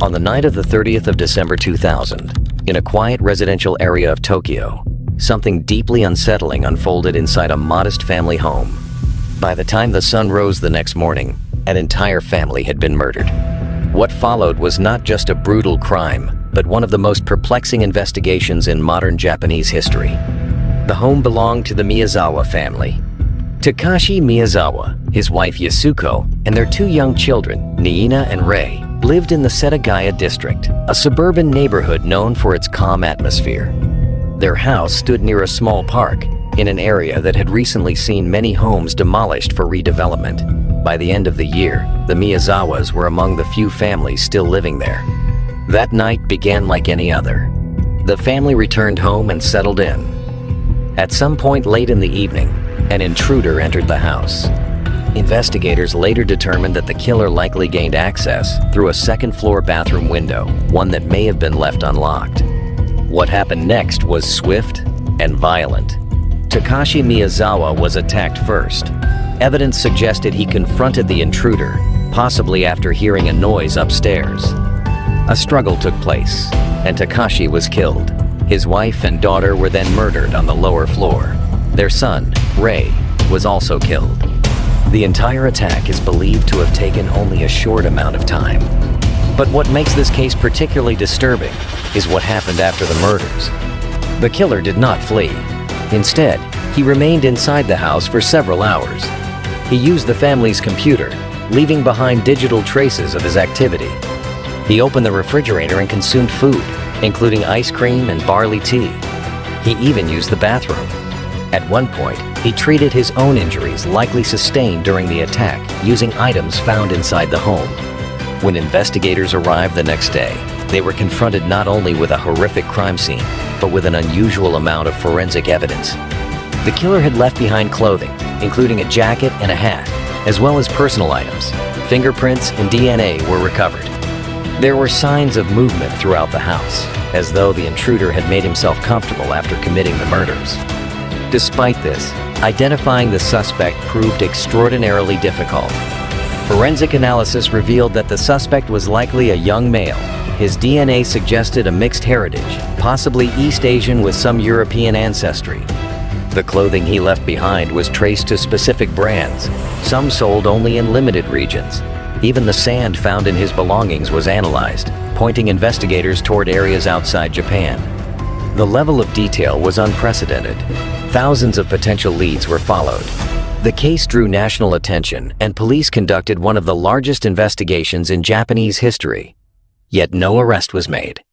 On the night of the 30th of December 2000, in a quiet residential area of Tokyo, something deeply unsettling unfolded inside a modest family home. By the time the sun rose the next morning, an entire family had been murdered. What followed was not just a brutal crime, but one of the most perplexing investigations in modern Japanese history. The home belonged to the Miyazawa family. Takashi Miyazawa, his wife Yasuko, and their two young children, Niina and Rei, lived in the Setagaya district, a suburban neighborhood known for its calm atmosphere. Their house stood near a small park, in an area that had recently seen many homes demolished for redevelopment. By the end of the year, the Miyazawas were among the few families still living there. That night began like any other. The family returned home and settled in. At some point late in the evening, an intruder entered the house. Investigators later determined that the killer likely gained access through a second-floor bathroom window, one that may have been left unlocked. What happened next was swift and violent. Takashi Miyazawa was attacked first. Evidence suggested he confronted the intruder, possibly after hearing a noise upstairs. A struggle took place, and Takashi was killed. His wife and daughter were then murdered on the lower floor. Their son, Rei, was also killed. The entire attack is believed to have taken only a short amount of time. But what makes this case particularly disturbing is what happened after the murders. The killer did not flee. Instead, he remained inside the house for several hours. He used the family's computer, leaving behind digital traces of his activity. He opened the refrigerator and consumed food, including ice cream and barley tea. He even used the bathroom. At one point, he treated his own injuries likely sustained during the attack using items found inside the home. When investigators arrived the next day, they were confronted not only with a horrific crime scene, but with an unusual amount of forensic evidence. The killer had left behind clothing, including a jacket and a hat, as well as personal items. Fingerprints and DNA were recovered. There were signs of movement throughout the house, as though the intruder had made himself comfortable after committing the murders. Despite this, identifying the suspect proved extraordinarily difficult. Forensic analysis revealed that the suspect was likely a young male. His DNA suggested a mixed heritage, possibly East Asian with some European ancestry. The clothing he left behind was traced to specific brands, some sold only in limited regions. Even the sand found in his belongings was analyzed, pointing investigators toward areas outside Japan. The level of detail was unprecedented. Thousands of potential leads were followed. The case drew national attention, and police conducted one of the largest investigations in Japanese history. Yet no arrest was made.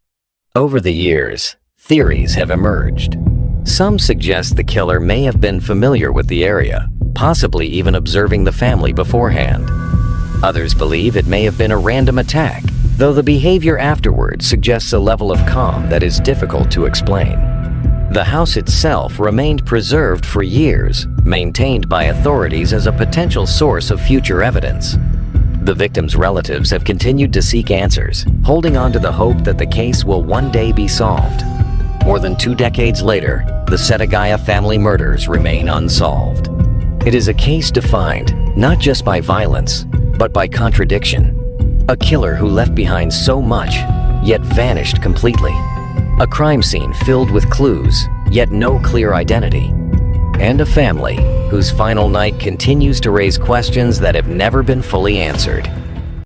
Over the years, theories have emerged. Some suggest the killer may have been familiar with the area, possibly even observing the family beforehand. Others believe it may have been a random attack, though the behavior afterward suggests a level of calm that is difficult to explain. The house itself remained preserved for years, maintained by authorities as a potential source of future evidence. The victims' relatives have continued to seek answers, holding on to the hope that the case will one day be solved. More than 2 decades later, the Setagaya Family Murders remain unsolved. It is a case defined not just by violence, but by contradiction. A killer who left behind so much, yet vanished completely. A crime scene filled with clues, yet no clear identity. And a family whose final night continues to raise questions that have never been fully answered.